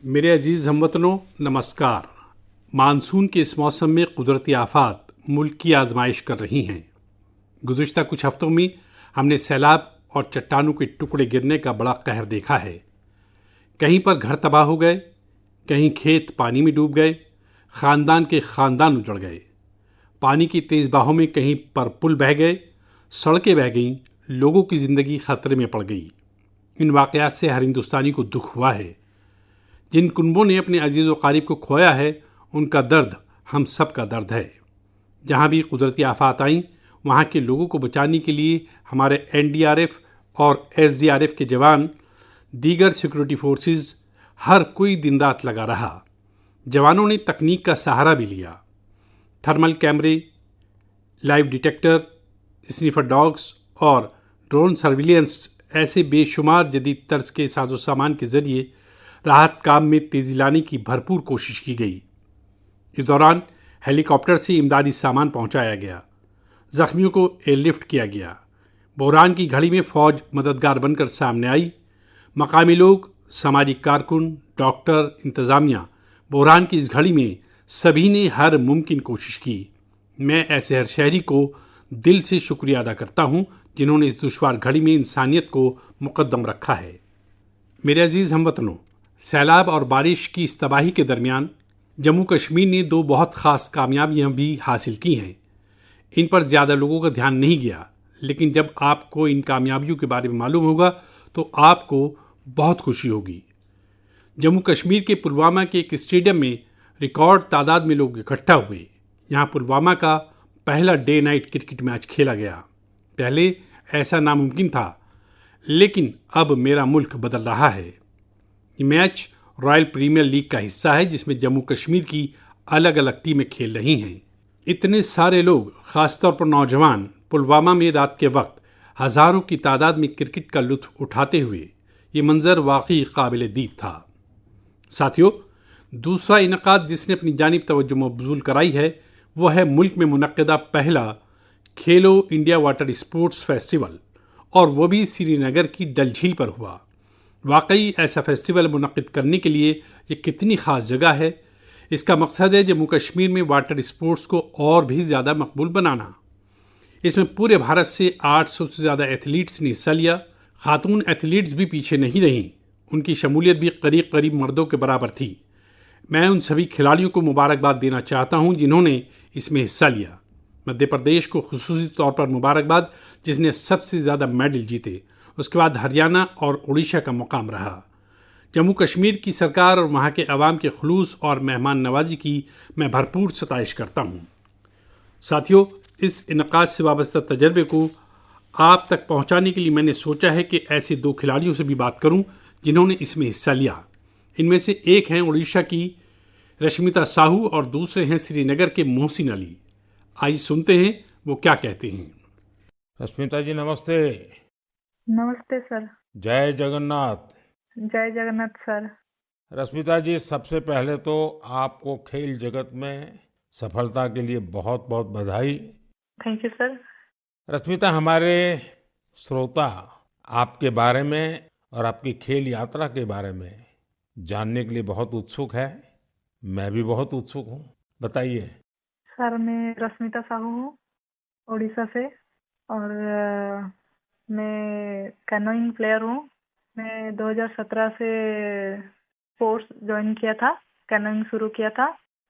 मेरे अजीज़ हमवतनों, नमस्कार। मानसून के इस मौसम में कुदरती आफात मुल्क की आजमाइश कर रही हैं। गुज़िश्ता कुछ हफ्तों में हमने सैलाब और चट्टानों के टुकड़े गिरने का बड़ा कहर देखा है। कहीं पर घर तबाह हो गए, कहीं खेत पानी में डूब गए, ख़ानदान के ख़ानदान उजड़ गए। पानी की तेज़ बहाव में कहीं पर पुल बह गए, सड़कें बह गईं, लोगों की ज़िंदगी खतरे में पड़ गई। इन वाक़यात से हर हिंदुस्तानी को दुख हुआ है। जिन कुनबों ने अपने अजीज़ व क़रीब को खोया है, उनका दर्द हम सब का दर्द है। जहाँ भी कुदरती आफात आईं, वहाँ के लोगों को बचाने के लिए हमारे एनडीआरएफ और एसडीआरएफ के जवान, दीगर सिक्योरिटी फोर्सेस, हर कोई दिन रात लगा रहा। जवानों ने तकनीक का सहारा भी लिया। थर्मल कैमरे, लाइव डिटेक्टर, स्निफर डॉग्स और ड्रोन सर्विलियंस ऐसे बेशुमार जदीद तर्ज के साजो सामान के जरिए राहत काम में तेजी लाने की भरपूर कोशिश की गई। इस दौरान हेलीकॉप्टर से इमदादी सामान पहुंचाया गया, जख्मियों को एयरलिफ्ट किया गया। बहरान की घड़ी में फौज मददगार बनकर सामने आई। मकामी लोग, सामाजिक कारकुन, डॉक्टर, इंतज़ामिया, बहरान की इस घड़ी में सभी ने हर मुमकिन कोशिश की। मैं ऐसे हर शहरी को दिल से शुक्रिया अदा करता हूं जिन्होंने इस दुश्वार घड़ी में इंसानियत को मुकद्दम रखा है। मेरे अजीज़ हमवतनों, सैलाब और बारिश की इस तबाही के दरमियान जम्मू कश्मीर ने दो बहुत ख़ास कामयाबियां भी हासिल की हैं। इन पर ज़्यादा लोगों का ध्यान नहीं गया, लेकिन जब आपको इन कामयाबियों के बारे में मालूम होगा तो आपको बहुत खुशी होगी। जम्मू कश्मीर के पुलवामा के एक स्टेडियम में रिकॉर्ड तादाद में लोग इकट्ठा हुए। यहाँ पुलवामा का पहला डे नाइट क्रिकेट मैच खेला गया। पहले ऐसा नामुमकिन था, लेकिन अब मेरा मुल्क बदल रहा है। ये मैच रॉयल प्रीमियर लीग का हिस्सा है, जिसमें जम्मू कश्मीर की अलग अलग टीमें खेल रही हैं। इतने सारे लोग, खासतौर पर नौजवान, पुलवामा में रात के वक्त हज़ारों की तादाद में क्रिकेट का लुत्फ उठाते हुए, ये मंजर वाकई काबिल दीद था। साथियों, दूसरा इनकाद जिसने अपनी जानिब तवज्जो मबजूल कराई है, वो है मुल्क में मुनक्किदा पहला खेलो इंडिया वाटर स्पोर्ट्स फेस्टिवल, और वो भी श्रीनगर की डल झील पर हुआ। वाकई ऐसा फेस्टिवल मुनक्किद करने के लिए ये कितनी ख़ास जगह है। इसका मकसद है जम्मू कश्मीर में वाटर स्पोर्ट्स को और भी ज़्यादा मकबूल बनाना। इसमें पूरे भारत से 800 से ज़्यादा एथलीट्स ने हिस्सा लिया। खातून एथलीट्स भी पीछे नहीं रहीं, उनकी शमूलियत भी करीब करीब मर्दों के बराबर थी। मैं उन सभी खिलाड़ियों को मुबारकबाद देना चाहता हूं जिन्होंने इसमें हिस्सा लिया। मध्य प्रदेश को खुसूसी तौर पर मुबारकबाद, जिसने सबसे ज़्यादा मेडल जीते। उसके बाद हरियाणा और उड़ीसा का मुकाम रहा। जम्मू कश्मीर की सरकार और वहाँ के अवाम के खुलूस और मेहमान नवाजी की मैं भरपूर सताइश करता हूँ। साथियों, इस इनकाद से वाबस्ता तजर्बे को आप तक पहुँचाने के लिए मैंने सोचा है कि ऐसे दो खिलाड़ियों से भी बात करूँ जिन्होंने इसमें हिस्सा लिया। इनमें से एक हैं उड़ीसा की रश्मिता साहू और दूसरे हैं श्रीनगर के मोहसिन अली। आइए सुनते हैं वो क्या कहते हैं। रश्मिता जी, नमस्ते। नमस्ते सर। जय जगन्नाथ। जय जगन्नाथ सर। रश्मिता जी, सबसे पहले तो आपको खेल जगत में सफलता के लिए बहुत बहुत बधाई। Thank you sir. रश्मिता, हमारे श्रोता आपके बारे में और आपकी खेल यात्रा के बारे में जानने के लिए बहुत उत्सुक है। मैं भी बहुत उत्सुक हूँ, बताइए। सर, मैं रश्मिता साहू हूँ, उड़ीसा से, और मैं कैनोइंग प्लेयर हूँ। मैं 2017 से कोर्स ज्वाइन किया था, कैनोइंग शुरू किया था,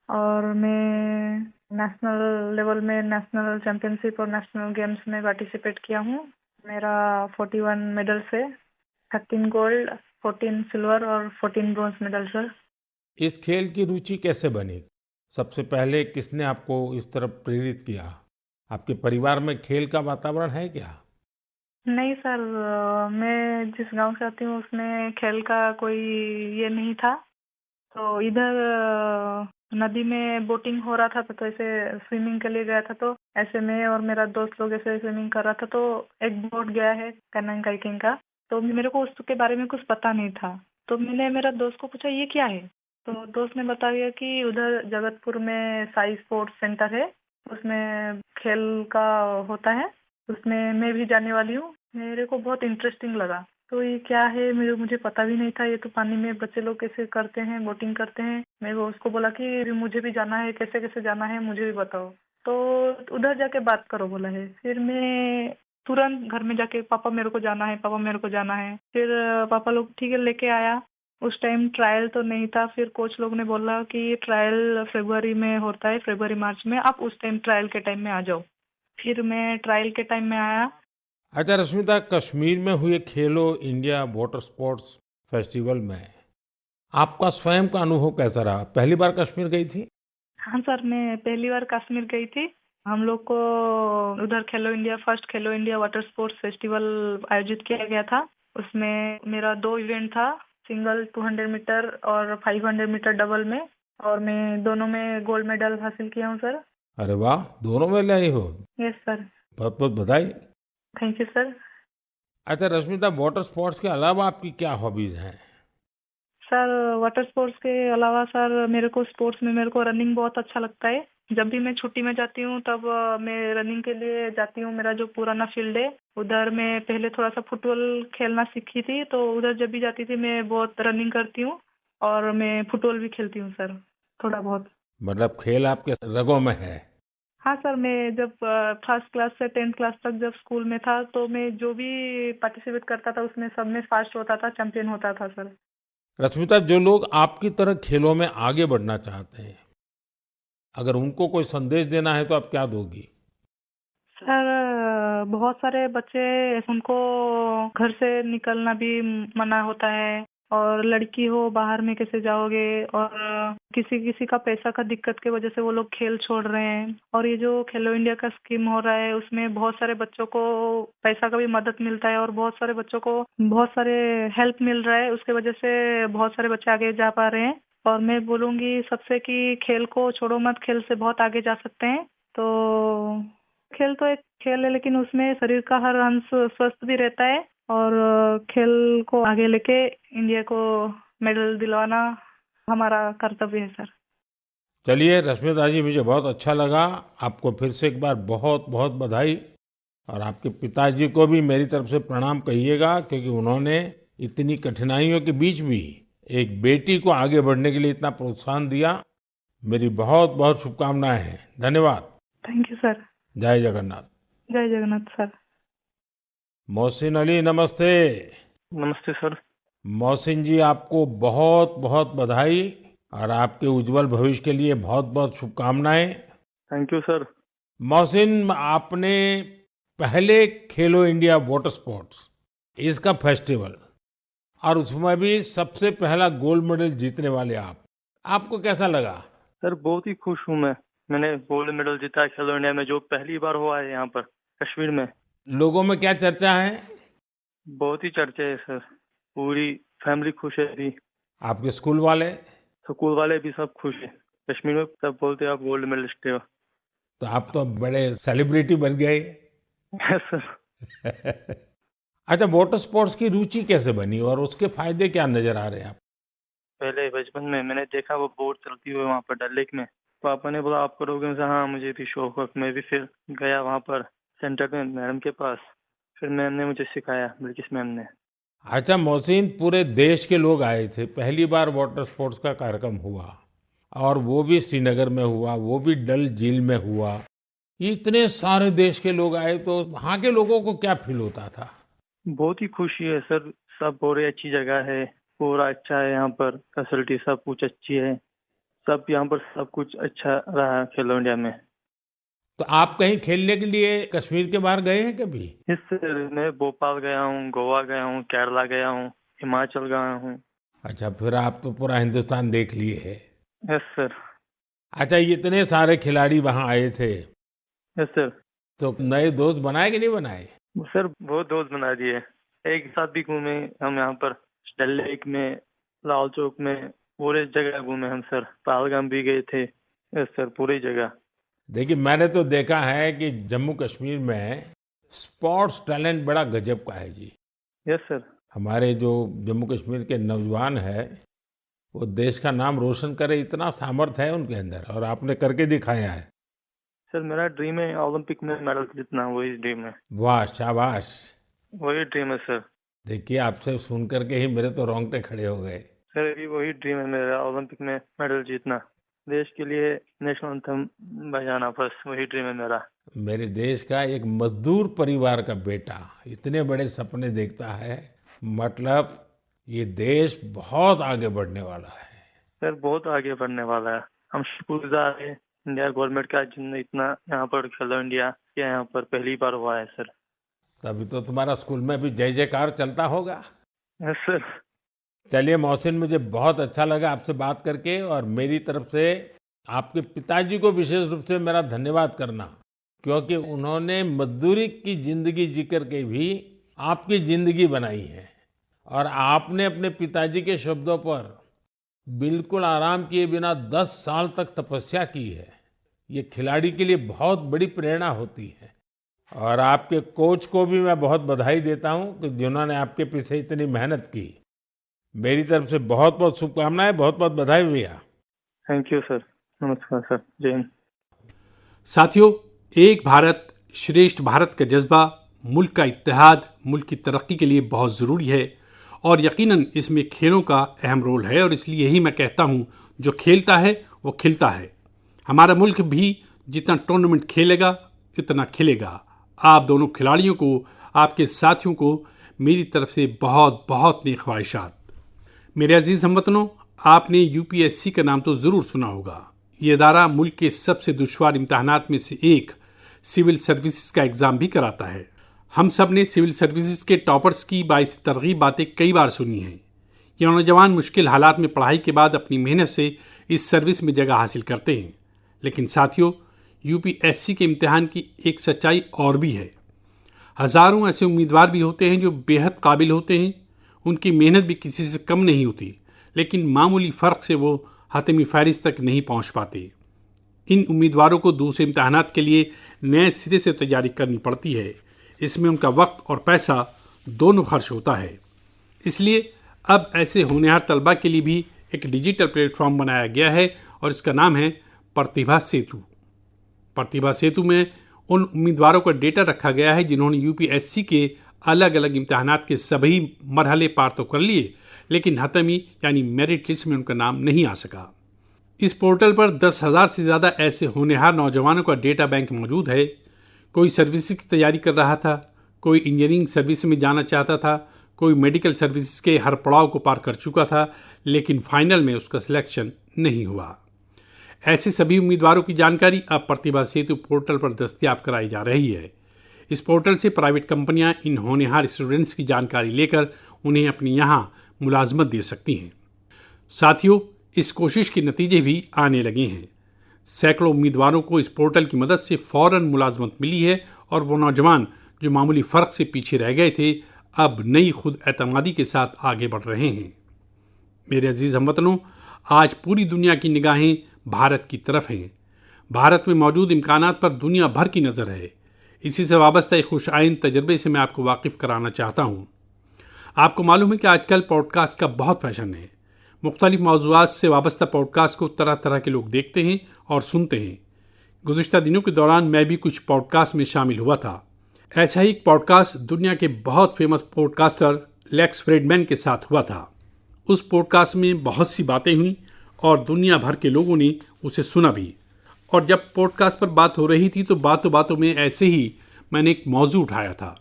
और मैं नेशनल लेवल में नेशनल चैंपियनशिप और नेशनल गेम्स में पार्टिसिपेट किया हूँ। मेरा 41 मेडल्स है, 13 गोल्ड, 14 सिल्वर और 14 ब्रॉन्ज मेडल सर। इस खेल की रुचि कैसे बनी? सबसे पहले किसने आपको इस तरफ प्रेरित किया? आपके परिवार में खेल का वातावरण है क्या? नहीं सर, मैं जिस गांव से आती हूँ उसमें खेल का कोई ये नहीं था। तो इधर नदी में बोटिंग हो रहा था, तो ऐसे स्विमिंग के लिए गया था। तो ऐसे मैं और मेरा दोस्त लोग ऐसे स्विमिंग कर रहा था, तो एक बोट गया है कैनोइंग काइकिंग का। तो मेरे को उसके बारे में कुछ पता नहीं था। तो मैंने मेरा दोस्त को पूछा ये क्या है। तो दोस्त ने बताया कि उधर जगतपुर में साई स्पोर्ट्स सेंटर है, उसमें खेल का होता है, उसमें मैं भी जाने वाली हूँ। मेरे को बहुत इंटरेस्टिंग लगा, तो ये क्या है, मुझे पता भी नहीं था। ये तो पानी में बच्चे लोग कैसे करते हैं, बोटिंग करते हैं। मैं उसको बोला कि मुझे भी जाना है, कैसे कैसे जाना है मुझे भी बताओ। तो उधर जाके बात करो बोला है। फिर मैं तुरंत घर में जाके, पापा मेरे को जाना है, पापा मेरे को जाना है। फिर पापा लोग ठीक है लेके आया। उस टाइम ट्रायल तो नहीं था। फिर कोच लोग ने बोला कि ट्रायल फरवरी में होता है, फरवरी मार्च में, आप उस टाइम ट्रायल के टाइम में आ जाओ। फिर मैं ट्रायल के टाइम में आया। अच्छा रश्मिता, कश्मीर में हुए खेलो इंडिया वाटर स्पोर्ट्स फेस्टिवल में आपका स्वयं का अनुभव कैसा रहा? पहली बार कश्मीर गई थी? हाँ सर, मैं पहली बार कश्मीर गई थी। हम लोग को उधर फर्स्ट खेलो इंडिया वाटर स्पोर्ट्स फेस्टिवल आयोजित किया गया था। उसमें मेरा 2 इवेंट था, सिंगल 200 मीटर और 500 मीटर डबल में। और मैं दोनों में गोल्ड मेडल हासिल किया हूँ सर। अरे वाह, दोनों में ले आई हो। Yes sir. बहुत बहुत बधाई। Thank you sir. अच्छा रश्मिता, वाटर स्पोर्ट्स के अलावा आपकी क्या हॉबीज हैं? सर वाटर स्पोर्ट्स के अलावा सर, मेरे को रनिंग बहुत अच्छा लगता है। जब भी मैं छुट्टी में जाती हूँ तब मैं रनिंग के लिए जाती हूँ। मेरा जो पुराना फील्ड है उधर मैं पहले थोड़ा सा फुटबॉल खेलना सीखी थी, तो उधर जब भी जाती थी मैं बहुत रनिंग करती हूँ। और मैं फुटबॉल भी खेलती हूँ सर, थोड़ा बहुत। मतलब खेल आपके रगों में है। हाँ सर, मैं जब फर्स्ट क्लास से 10th क्लास तक जब स्कूल में था, तो मैं जो भी पार्टिसिपेट करता था उसमें सब में फर्स्ट होता था, चैंपियन होता था सर। रश्मिता, जो लोग आपकी तरह खेलों में आगे बढ़ना चाहते हैं, अगर उनको कोई संदेश देना है तो आप क्या दोगी? सर बहुत सारे बच्चे, उनको घर से निकलना भी मना होता है। और लड़की हो, बाहर में कैसे जाओगे। और किसी किसी का पैसा का दिक्कत की वजह से वो लोग खेल छोड़ रहे हैं। और ये जो खेलो इंडिया का स्कीम हो रहा है उसमें बहुत सारे बच्चों को पैसा का भी मदद मिलता है, और बहुत सारे बच्चों को बहुत सारे हेल्प मिल रहा है। उसके वजह से बहुत सारे बच्चे आगे जा पा रहे हैं। और मैं बोलूँगी सबसे कि खेल को छोड़ो मत, खेल से बहुत आगे जा सकते हैं। तो खेल तो एक खेल है, लेकिन उसमें शरीर का हर अंश स्वस्थ भी रहता है। और खेल को आगे लेके इंडिया को मेडल दिलवाना हमारा कर्तव्य है सर। चलिए रश्मिता जी, मुझे बहुत अच्छा लगा। आपको फिर से एक बार बहुत बहुत बधाई। और आपके पिताजी को भी मेरी तरफ से प्रणाम कहिएगा, क्योंकि उन्होंने इतनी कठिनाइयों के बीच भी एक बेटी को आगे बढ़ने के लिए इतना प्रोत्साहन दिया। मेरी बहुत बहुत शुभकामनाएं हैं। धन्यवाद। Thank you sir. जय जगन्नाथ। जय जगन्नाथ सर। मोहसिन अली, नमस्ते। नमस्ते सर। मोहसिन जी, आपको बहुत बहुत बधाई और आपके उज्जवल भविष्य के लिए बहुत बहुत शुभकामनाएं। Thank you sir. मोहसिन, आपने पहले खेलो इंडिया वाटर स्पोर्ट्स इसका फेस्टिवल, और उसमें भी सबसे पहला गोल्ड मेडल जीतने वाले आपको कैसा लगा? सर बहुत ही खुश हूँ मैं। मैंने गोल्ड मेडल जीता है खेलो इंडिया में, जो पहली बार हुआ है यहाँ पर कश्मीर में। लोगों में क्या चर्चा है? बहुत ही चर्चा है सर। पूरी फैमिली खुश है अभी। आपके स्कूल वाले? स्कूल वाले भी सब खुश है। कश्मीर में सब बोलते हैं आप गोल्ड मेडलिस्ट हो। तो आप तो बड़े सेलिब्रिटी बन गए। Yes sir. अच्छा, वाटर स्पोर्ट्स की रुचि कैसे बनी और उसके फायदे क्या नजर आ रहे हैं आप? पहले बचपन में मैंने देखा वो बोट चलती हुई वहाँ पर डल लेक में। पापा ने बोला आप करोगे? मैं हाँ, मुझे भी शौक है। मैं भी फिर गया वहाँ पर सेंटर में मैडम के पास। फिर मैम ने मुझे सिखाया, बिल्किस मैम ने। अच्छा मोहसिन, पूरे देश के लोग आए थे, पहली बार वाटर स्पोर्ट्स का कार्यक्रम हुआ, और वो भी श्रीनगर में हुआ, वो भी डल झील में हुआ। ये इतने सारे देश के लोग आए, तो वहाँ के लोगों को क्या फील होता था? बहुत ही खुशी है सर। सब बहुत अच्छी जगह है, पूरा अच्छा है यहाँ पर, फैसिलिटी सब कुछ अच्छी है। सब यहाँ पर सब कुछ अच्छा रहा खेलो इंडिया में। तो आप कहीं खेलने के लिए कश्मीर के बाहर गए हैं कभी? इससे मैं भोपाल गया हूँ, गोवा गया हूँ, केरला गया हूँ, हिमाचल गया हूँ। अच्छा, फिर आप तो पूरा हिंदुस्तान देख लिए है। Yes sir. अच्छा, ये इतने सारे खिलाड़ी वहाँ आए थे, यस सर। तो नए दोस्त बनाए कि नहीं बनाए? सर बहुत दोस्त बना दिए। एक साथ भी घूमे हम यहाँ पर, डल लेक में, लाल चौक में, पूरे जगह घूमे हम सर। पहलगाम भी गए थे। यस सर, पूरी जगह। देखिए, मैंने तो देखा है कि जम्मू कश्मीर में स्पोर्ट्स टैलेंट बड़ा गजब का है जी। Yes sir. हमारे जो जम्मू कश्मीर के नौजवान है, वो देश का नाम रोशन करे, इतना सामर्थ्य है उनके अंदर, और आपने करके दिखाया है। सर मेरा ड्रीम है ओलंपिक में मेडल जीतना, वही ड्रीम है। वाह, शाबाश। वही ड्रीम है सर। देखिए, आपसे सुन करके ही मेरे तो रोंगटे खड़े हो गए। सर अभी वही ड्रीम है मेरा, ओलंपिक में मेडल जीतना, देश के लिए नेशनल एंथम बजाना, बस वही ड्रीम है मेरा। मेरे देश का एक मजदूर परिवार का बेटा इतने बड़े सपने देखता है, मतलब ये देश बहुत आगे बढ़ने वाला है। सर बहुत आगे बढ़ने वाला है। हम शुक्रगुजार हैं इंडिया गवर्नमेंट का, जिनने इतना यहाँ पर खेलो इंडिया के यहाँ पर पहली बार हुआ है सर। तभी तो तुम्हारा स्कूल में भी जय जयकार चलता होगा। Yes sir. चलिए मोहसिन, मुझे बहुत अच्छा लगा आपसे बात करके, और मेरी तरफ से आपके पिताजी को विशेष रूप से मेरा धन्यवाद करना, क्योंकि उन्होंने मजदूरी की जिंदगी जी करके भी आपकी जिंदगी बनाई है, और आपने अपने पिताजी के शब्दों पर बिल्कुल आराम किए बिना 10 साल तक तपस्या की है। ये खिलाड़ी के लिए बहुत बड़ी प्रेरणा होती है। और आपके कोच को भी मैं बहुत बधाई देता हूं कि जिन्होंने आपके पीछे इतनी मेहनत की। मेरी तरफ से बहुत बहुत शुभकामनाएं, बहुत बहुत बधाई भैया। Thank you sir. नमस्कार सर। जय हिंद। साथियों, एक भारत श्रेष्ठ भारत का जज्बा, मुल्क का इत्तेहाद, मुल्क की तरक्की के लिए बहुत ज़रूरी है, और यकीनन इसमें खेलों का अहम रोल है। और इसलिए यही मैं कहता हूँ, जो खेलता है वो खिलता है। हमारा मुल्क भी जितना टूर्नामेंट खेलेगा इतना खिलेगा। आप दोनों खिलाड़ियों को, आपके साथियों को मेरी तरफ से बहुत बहुत नेक ख्वाहिशात। मेरे अजीज़ हमवतनों, आपने यूपीएससी का नाम तो ज़रूर सुना होगा। ये इदारा मुल्क के सबसे दुश्वार इम्तहानात में से एक सिविल सर्विसेज का एग्ज़ाम भी कराता है। हम सब ने सिविल सर्विसेज के टॉपर्स की बाइस तरगीब बातें कई बार सुनी हैं। ये नौजवान मुश्किल हालात में पढ़ाई के बाद अपनी मेहनत से इस सर्विस में जगह हासिल करते हैं। लेकिन साथियों, यूपीएससी के इम्तिहान की एक सच्चाई और भी है। हज़ारों ऐसे उम्मीदवार भी होते हैं जो बेहद काबिल होते हैं, उनकी मेहनत भी किसी से कम नहीं होती, लेकिन मामूली फ़र्क से वो हतमी फ़हरिस्त तक नहीं पहुंच पाते। इन उम्मीदवारों को दूसरे इम्तहानात के लिए नए सिरे से तैयारी करनी पड़ती है। इसमें उनका वक्त और पैसा दोनों खर्च होता है। इसलिए अब ऐसे होनहार तलबा के लिए भी एक डिजिटल प्लेटफॉर्म बनाया गया है, और इसका नाम है प्रतिभा सेतु। प्रतिभा सेतु में उन उम्मीदवारों का डेटा रखा गया है जिन्होंने यूपीएससी के अलग अलग इम्तहानात के सभी मरहले पार तो कर लिए, लेकिन हतमी यानी मेरिट लिस्ट में उनका नाम नहीं आ सका। इस पोर्टल पर 10,000 से ज़्यादा ऐसे होनहार नौजवानों का डेटा बैंक मौजूद है। कोई सर्विसेज की तैयारी कर रहा था, कोई इंजीनियरिंग सर्विस में जाना चाहता था, कोई मेडिकल सर्विसेज के हर पड़ाव को पार कर चुका था, लेकिन फाइनल में उसका सिलेक्शन नहीं हुआ। ऐसे सभी उम्मीदवारों की जानकारी अब प्रतिभा सेतु पोर्टल पर दस्तयाब कराई जा रही है। इस पोर्टल से प्राइवेट कंपनियां इन होनहार स्टूडेंट्स की जानकारी लेकर उन्हें अपनी यहाँ मुलाजमत दे सकती हैं। साथियों, इस कोशिश के नतीजे भी आने लगे हैं। सैकड़ों उम्मीदवारों को इस पोर्टल की मदद से फ़ौरन मुलाजमत मिली है, और वो नौजवान जो मामूली फ़र्क से पीछे रह गए थे, अब नई खुद एतमादी के साथ आगे बढ़ रहे हैं। मेरे अजीज़ हमवतनों, आज पूरी दुनिया की निगाहें भारत की तरफ हैं। भारत में मौजूद इम्कानात पर दुनिया भर की नज़र है। इसी से वाबस्ता एक खुशआइन तजर्बे से मैं आपको वाकिफ़ कराना चाहता हूँ। आपको मालूम है कि आजकल पॉडकास्ट का बहुत फैशन है। मुख्तलिफ मौज़ूआत से वाबस्ता पॉडकास्ट को तरह तरह के लोग देखते हैं और सुनते हैं। गुज़िश्ता दिनों के दौरान मैं भी कुछ पॉडकास्ट में शामिल हुआ था। ऐसा ही एक पॉडकास्ट दुनिया के बहुत फेमस पॉडकास्टर लेक्स फ्रेडमैन के साथ हुआ था। उस पॉडकास्ट में बहुत सी बातें हुई और दुनिया भर के लोगों ने उसे सुना भी। और जब पॉडकास्ट पर बात हो रही थी तो बातों बातों में ऐसे ही मैंने एक मौजू उठाया था।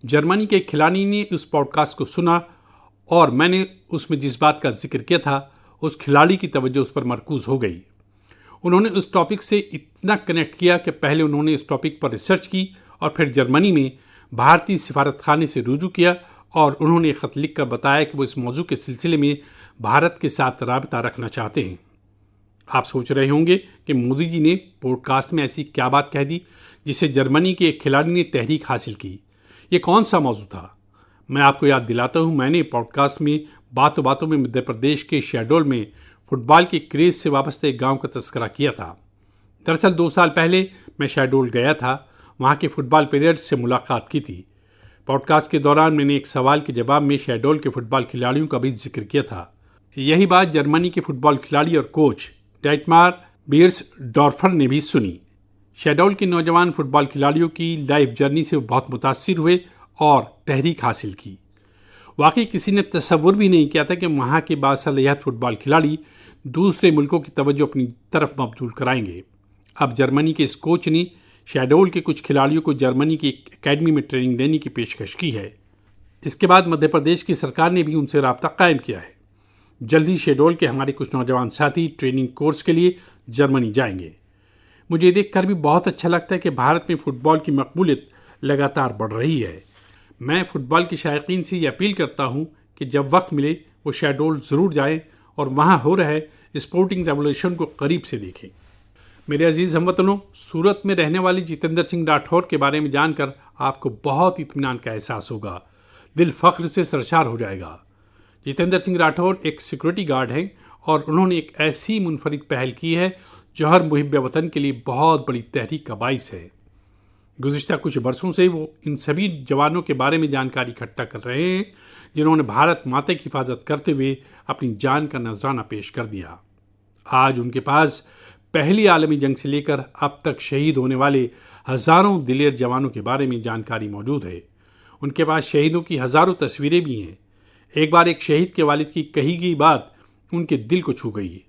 जर्मनी के खिलाड़ी ने उस पॉडकास्ट को सुना और मैंने उसमें जिस बात का जिक्र किया था उस खिलाड़ी की तवज्जो उस पर मरकूज़ हो गई। उन्होंने उस टॉपिक से इतना कनेक्ट किया कि पहले उन्होंने इस टॉपिक पर रिसर्च की और फिर जर्मनी में भारतीय सिफारतखाने से रुजू किया और उन्होंने ख़त लिख कर बताया कि वो इस मौजू के सिलसिले में भारत के साथ राबता रखना चाहते हैं। आप सोच रहे होंगे कि मोदी जी ने पॉडकास्ट में ऐसी क्या बात कह दी जिसे जर्मनी के एक खिलाड़ी ने तहरीक हासिल की। ये कौन सा मौजू था? मैं आपको याद दिलाता हूँ, मैंने पॉडकास्ट में बातों बातों में मध्य प्रदेश के शहडोल में फुटबॉल के क्रेज़ से वाबस्ता एक गाँव का तस्करा किया था। दरअसल 2 साल पहले मैं शहडोल गया था, वहाँ के फुटबॉल प्लेयर्स से मुलाकात की थी। पॉडकास्ट के दौरान मैंने एक सवाल के जवाब में शहडोल के फुटबॉल खिलाड़ियों का भी जिक्र किया था। यही बात जर्मनी के फुटबॉल खिलाड़ी और कोच डाइटमार बीयर्सडॉर्फर ने भी सुनी। शहडोल के नौजवान फुटबॉल खिलाड़ियों की लाइफ जर्नी से वो बहुत मुतासिर हुए और तहरीक हासिल की। वाकई किसी ने तस्वुर भी नहीं किया था कि वहाँ के बासलाहियत फुटबॉल खिलाड़ी दूसरे मुल्कों की तवज्जो अपनी तरफ मबजूल कराएंगे। अब जर्मनी के इस कोच ने शहडोल के कुछ खिलाड़ियों को जर्मनी की एक एकेडमी में ट्रेनिंग देने की पेशकश की है। इसके बाद मध्य प्रदेश की सरकार ने भी उनसे राब्ता कायम किया है। जल्द ही शहडोल के हमारे कुछ नौजवान साथी ट्रेनिंग कोर्स के लिए जर्मनी जाएंगे। मुझे देखकर भी बहुत अच्छा लगता है कि भारत में फुटबॉल की मकबूलियत लगातार बढ़ रही है। मैं फुटबॉल के शायकीन से ये अपील करता हूँ कि जब वक्त मिले वो शहडोल ज़रूर जाएं और वहाँ हो रहे स्पोर्टिंग रेवोल्यूशन को करीब से देखें। मेरे अजीज़ हमवतनों, सूरत में रहने वाले जितेंद्र सिंह राठौर के बारे में जानकर आपको बहुत इत्मीनान का एहसास होगा, दिल फख्र से सरशार हो जाएगा। जितेंद्र सिंह राठौर एक सिक्योरिटी गार्ड हैं और उन्होंने एक ऐसी मुनफरिद पहल की है जो हर मुहिब वतन के लिए बहुत बड़ी तहरीक का बाइस है। गुज़िश्ता कुछ बरसों से वो इन सभी जवानों के बारे में जानकारी इकट्ठा कर रहे हैं जिन्होंने भारत माता की हिफाजत करते हुए अपनी जान का नजराना पेश कर दिया। आज उनके पास पहली आलमी जंग से लेकर अब तक शहीद होने वाले हज़ारों दिलेर जवानों के बारे में जानकारी मौजूद है। उनके पास शहीदों की हज़ारों तस्वीरें भी हैं। एक बार एक शहीद के वालिद की कही गई बात उनके दिल को छू गई।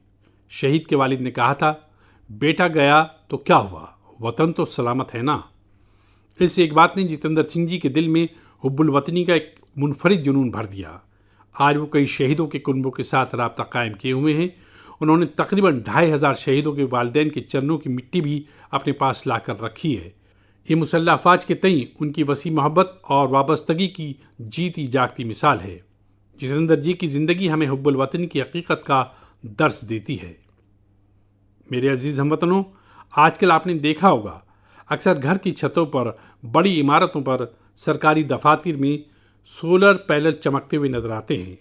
शहीद के वालिद ने कहा था, बेटा गया तो क्या हुआ, वतन तो सलामत है ना। इस एक बात ने जितेंद्र सिंह जी के दिल में हुब्बुल वतनी का एक मुनफरिद जुनून भर दिया। आज वो कई शहीदों के कुनबों के साथ राब्ता कायम किए हुए हैं। उन्होंने तकरीबन 2500 शहीदों के वालिदैन के चरणों की मिट्टी भी अपने पास लाकर रखी है। ये मुसल्लह अफवाज के तई उनकी वसी मोहब्बत और वाबस्तगी की जीती जागती मिसाल है। जितेंद्र जी की ज़िंदगी हमें हुब्बुल वतनी की हकीकत का दर्स देती है। मेरे अजीज़ हमवतनों, आजकल आपने देखा होगा अक्सर घर की छतों पर, बड़ी इमारतों पर, सरकारी दफातर में सोलर पैनल चमकते हुए नजर आते हैं।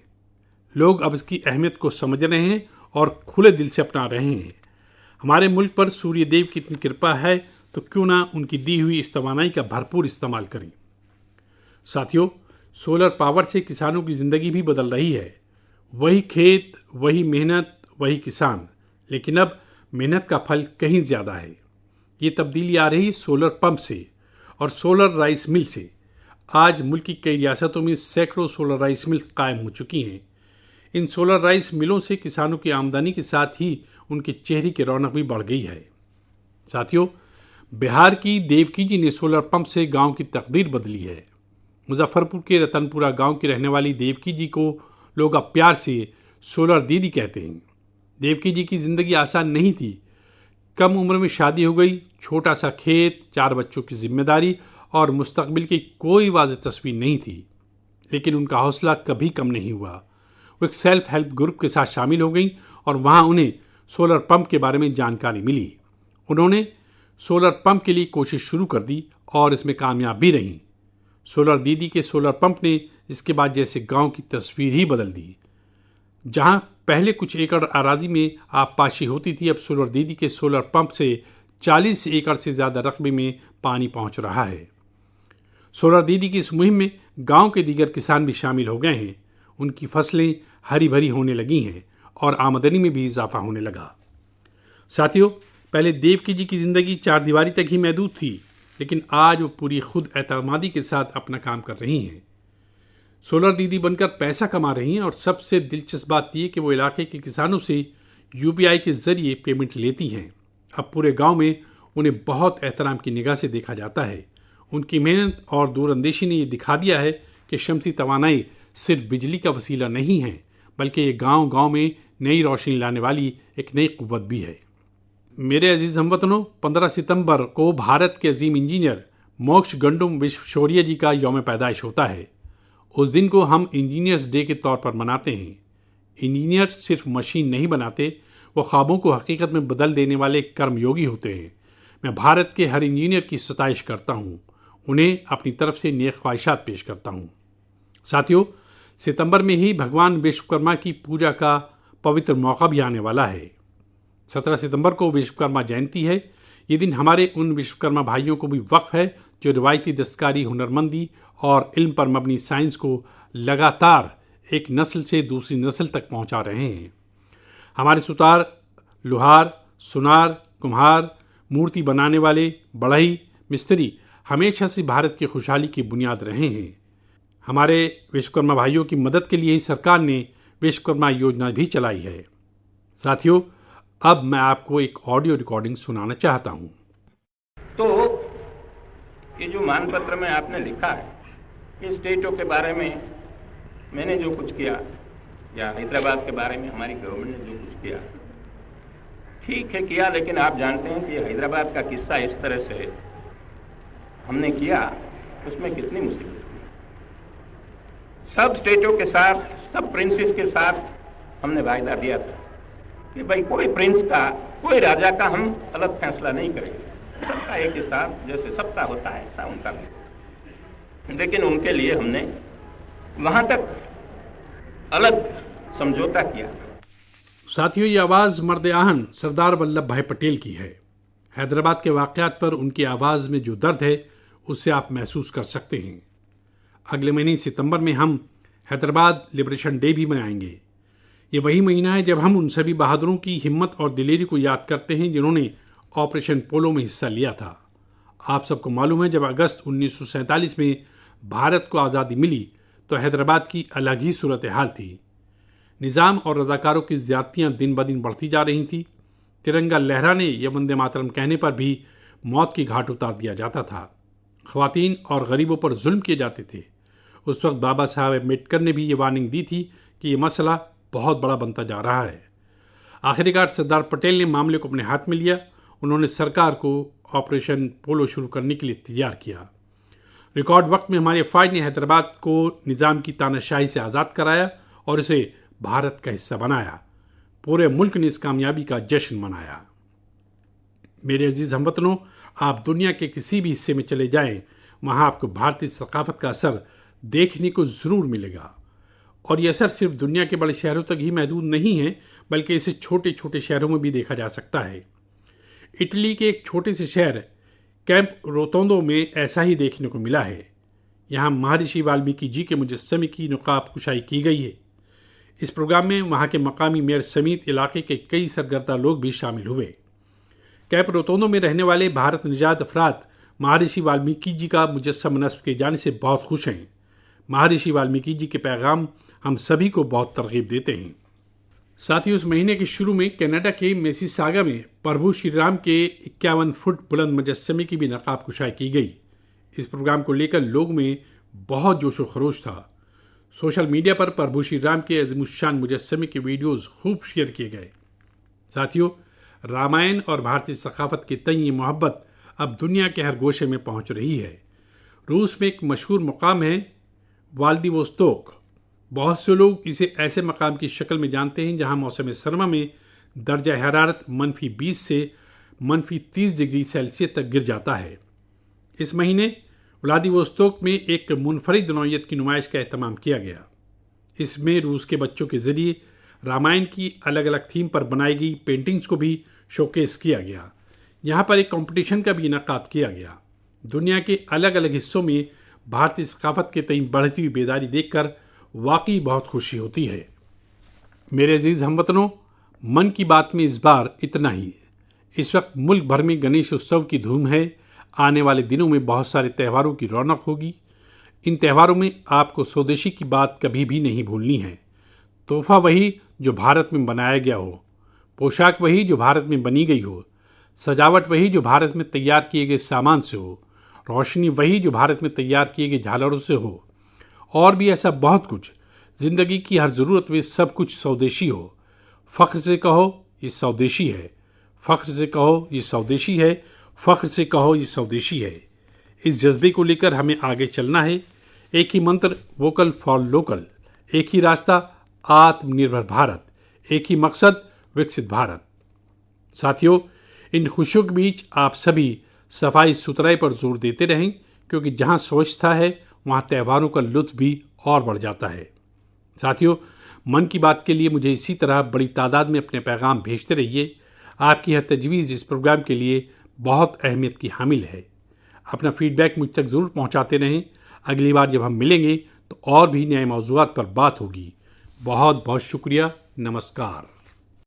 लोग अब इसकी अहमियत को समझ रहे हैं और खुले दिल से अपना रहे हैं। हमारे मुल्क पर सूर्य देव की इतनी कृपा है तो क्यों ना उनकी दी हुई इस तवानाई का भरपूर इस्तेमाल करें। साथियों, सोलर पावर से किसानों की ज़िंदगी भी बदल रही है। वही खेत, वही मेहनत, वही किसान, लेकिन अब मेहनत का फल कहीं ज़्यादा है। ये तब्दीली आ रही सोलर पंप से और सोलर राइस मिल से। आज मुल्क की कई रियासतों में सैकड़ों सोलर राइस मिल कायम हो चुकी हैं। इन सोलर राइस मिलों से किसानों की आमदनी के साथ ही उनके चेहरे की रौनक भी बढ़ गई है। साथियों, बिहार की देवकी जी ने सोलर पंप से गांव की तकदीर बदली है। मुजफ्फरपुर के रतनपुरा गांव की रहने वाली देवकी जी को लोग अब प्यार से सोलर दीदी कहते हैं। देवकी जी की ज़िंदगी आसान नहीं थी। कम उम्र में शादी हो गई, छोटा सा खेत, 4 बच्चों की जिम्मेदारी और मुस्तकबिल की कोई वाज़ेह तस्वीर नहीं थी, लेकिन उनका हौसला कभी कम नहीं हुआ। वो एक सेल्फ हेल्प ग्रुप के साथ शामिल हो गई और वहाँ उन्हें सोलर पंप के बारे में जानकारी मिली। उन्होंने सोलर पंप के लिए कोशिश शुरू कर दी और इसमें कामयाब भी रहीं। सोलर दीदी के सोलर पंप ने इसके बाद जैसे गांव की तस्वीर ही बदल दी। जहां पहले कुछ एकड़ आबादी में आबपाशी होती थी, अब सोलर दीदी के सोलर पंप से 40 एकड़ से ज़्यादा रकबे में पानी पहुंच रहा है। सोलर दीदी की इस मुहिम में गांव के दीगर किसान भी शामिल हो गए हैं। उनकी फसलें हरी भरी होने लगी हैं और आमदनी में भी इजाफा होने लगा। साथियों, पहले देवकी जी की ज़िंदगी 4 दीवारी तक ही महदूद थी, लेकिन आज वो पूरी खुद एतमादी के साथ अपना काम कर रही हैं। सोलर दीदी बनकर पैसा कमा रही हैं और सबसे दिलचस्प बात यह कि वो इलाके के किसानों से UPI के ज़रिए पेमेंट लेती हैं। अब पूरे गांव में उन्हें बहुत एहतराम की निगाह से देखा जाता है। उनकी मेहनत और दूरअंदेशी ने ये दिखा दिया है कि शमसी तवानाई सिर्फ बिजली का वसीला नहीं है, बल्कि ये गांव-गांव में नई रोशनी लाने वाली एक नई कुव्वत भी है। मेरे अजीज़ हमवतनों, 15 सितंबर को भारत के अजीम इंजीनियर मोक्ष गंडुम विश्वेश्वरैया जी का यौम पैदाइश होता है। उस दिन को हम इंजीनियर्स डे के तौर पर मनाते हैं। इंजीनियर सिर्फ मशीन नहीं बनाते, वो ख्वाबों को हकीकत में बदल देने वाले कर्मयोगी होते हैं। मैं भारत के हर इंजीनियर की सताइश करता हूँ, उन्हें अपनी तरफ से नेक ख्वाहिशात पेश करता हूँ। साथियों, सितंबर में ही भगवान विश्वकर्मा की पूजा का पवित्र मौका भी आने वाला है। 17 सितंबर को विश्वकर्मा जयंती है। ये दिन हमारे उन विश्वकर्मा भाइयों को भी वक्फ है जो रिवायती दस्तकारी, हुनरमंदी और इल्म पर मबनी साइंस को लगातार एक नस्ल से दूसरी नस्ल तक पहुंचा रहे हैं। हमारे सुतार, लोहार, सुनार, कुम्हार, मूर्ति बनाने वाले, बढ़ई, मिस्त्री हमेशा से भारत की खुशहाली की बुनियाद रहे हैं। हमारे विश्वकर्मा भाइयों की मदद के लिए ही सरकार ने विश्वकर्मा योजना भी चलाई है। साथियों, अब मैं आपको एक ऑडियो रिकॉर्डिंग सुनाना चाहता हूँ। तो ये जो मानपत्र में आपने लिखा है, ये स्टेटों के बारे में मैंने जो कुछ किया या हैदराबाद के बारे में हमारी गवर्नमेंट ने जो कुछ किया, ठीक है किया, लेकिन आप जानते हैं कि हैदराबाद का किस्सा इस तरह से हमने किया, उसमें कितनी मुसीबत हुई। सब स्टेटों के साथ, सब प्रिंसेस के साथ हमने वायदा दिया था कि भाई कोई प्रिंस का, कोई राजा का हम अलग फैसला नहीं करेंगे, सबका एक ही साथ जैसे सबका होता है ऐसा उनका भी। लेकिन उनके लिए हमने वहां तक अलग समझौता किया। साथियों, ये आवाज़ मर्द आहन सरदार वल्लभ भाई पटेल की है। हैदराबाद के वाक़यात पर उनकी आवाज़ में जो दर्द है उससे आप महसूस कर सकते हैं। अगले महीने सितंबर में हम हैदराबाद लिबरेशन डे भी मनाएंगे। ये वही महीना है जब हम उन सभी बहादुरों की हिम्मत और दिलेरी को याद करते हैं जिन्होंने ऑपरेशन पोलो में हिस्सा लिया था। आप सबको मालूम है, जब अगस्त 1947 में भारत को आज़ादी मिली तो हैदराबाद की अलग ही सूरत हाल थी। निज़ाम और रज़ाकारों की ज़्यादतियाँ दिन ब दिन बढ़ती जा रही थी। तिरंगा लहराने या वंदे मातरम कहने पर भी मौत की घाट उतार दिया जाता था। ख़वातीन और गरीबों पर जुल्म किए जाते थे। उस वक्त बाबा साहब अम्बेडकर ने भी ये वार्निंग दी थी कि ये मसला बहुत बड़ा बनता जा रहा है। आखिरकार सरदार पटेल ने मामले को अपने हाथ में लिया। उन्होंने सरकार को ऑपरेशन पोलो शुरू करने के लिए तैयार किया। रिकॉर्ड वक्त में हमारे फ़ौज ने हैदराबाद को निज़ाम की तानाशाही से आज़ाद कराया और इसे भारत का हिस्सा बनाया। पूरे मुल्क ने इस कामयाबी का जश्न मनाया। मेरे अजीज़ हमवतनों, आप दुनिया के किसी भी हिस्से में चले जाएं, वहाँ आपको भारतीय सकाफत का असर देखने को ज़रूर मिलेगा। और ये असर सिर्फ दुनिया के बड़े शहरों तक ही महदूद नहीं है, बल्कि इसे छोटे छोटे शहरों में भी देखा जा सकता है। इटली के एक छोटे से शहर कैंप रोतोंदो में ऐसा ही देखने को मिला है। यहाँ महर्षि वाल्मीकि जी के मुजस्समे की नकाब कुशाई की गई है। इस प्रोग्राम में वहाँ के मकामी मेयर समेत इलाके के कई सरगर्दा लोग भी शामिल हुए। कैंप रोतोंदो में रहने वाले भारत निजात अफराद महर्षि वाल्मीकि जी का मुजस्समा नस्ब किए जाने से बहुत खुश हैं। महर्षि वाल्मीकि जी के पैगाम हम सभी को बहुत तरगीब देते हैं। साथियों, इस महीने के शुरू में कनाडा के मिसिसागा में प्रभु श्री राम के 51 फुट बुलंद मुजस्समे की भी नकाब कुशाई की गई। इस प्रोग्राम को लेकर लोगों में बहुत जोश व खरोश था। सोशल मीडिया पर प्रभु श्री राम के अज़ीमुश्शान मुजस्समे के वीडियोज़ खूब शेयर किए गए। साथियों, रामायण और भारतीय सकाफत के तय मोहब्बत अब दुनिया के हर गोशे में पहुंच रही है। रूस में एक मशहूर मुकाम है व्लादिवोस्तोक। बहुत से लोग इसे ऐसे मकाम की शक्ल में जानते हैं जहां मौसम सरमा में दर्जा हरारत -20 से -30 डिग्री सेल्सियस तक गिर जाता है। इस महीने व्लादिवोस्तोक में एक मुनफरिद नौइयत की नुमाइश का एहतमाम किया गया। इसमें रूस के बच्चों के जरिए रामायण की अलग अलग थीम पर बनाई गई पेंटिंग्स को भी शोकेस किया गया। यहाँ पर एक कंपटीशन का भी इनेकाद किया गया। दुनिया के अलग अलग हिस्सों में भारतीय सकाफत के तई बढ़ती हुई बेदारी देखकर वाकई बहुत खुशी होती है। मेरे अजीज़ हमवतनों, मन की बात में इस बार इतना ही। इस वक्त मुल्क भर में गणेश उत्सव की धूम है। आने वाले दिनों में बहुत सारे त्योहारों की रौनक होगी। इन त्योहारों में आपको स्वदेशी की बात कभी भी नहीं भूलनी है। तोहफा वही जो भारत में बनाया गया हो, पोशाक वही जो भारत में बनी गई हो, सजावट वही जो भारत में तैयार किए गए सामान से हो, रोशनी वही जो भारत में तैयार किए गए झालरों से हो, और भी ऐसा बहुत कुछ। ज़िंदगी की हर ज़रूरत में सब कुछ स्वदेशी हो। फ़ख्र से कहो ये स्वदेशी है, फ़ख्र से कहो ये स्वदेशी है, फ़ख्र से कहो ये स्वदेशी है। इस जज्बे को लेकर हमें आगे चलना है। एक ही मंत्र, वोकल फॉर लोकल। एक ही रास्ता, आत्मनिर्भर भारत। एक ही मकसद, विकसित भारत। साथियों, इन खुशियों के बीच आप सभी सफाई सुथराई पर जोर देते रहें, क्योंकि जहां स्वच्छता है वहां त्योहारों का लुत्फ भी और बढ़ जाता है। साथियों, मन की बात के लिए मुझे इसी तरह बड़ी तादाद में अपने पैगाम भेजते रहिए। आपकी हर तजवीज़ इस प्रोग्राम के लिए बहुत अहमियत की हामिल है। अपना फीडबैक मुझ तक ज़रूर पहुंचाते रहें। अगली बार जब हम मिलेंगे तो और भी नए मौज़ूआत पर बात होगी। बहुत बहुत शुक्रिया। नमस्कार।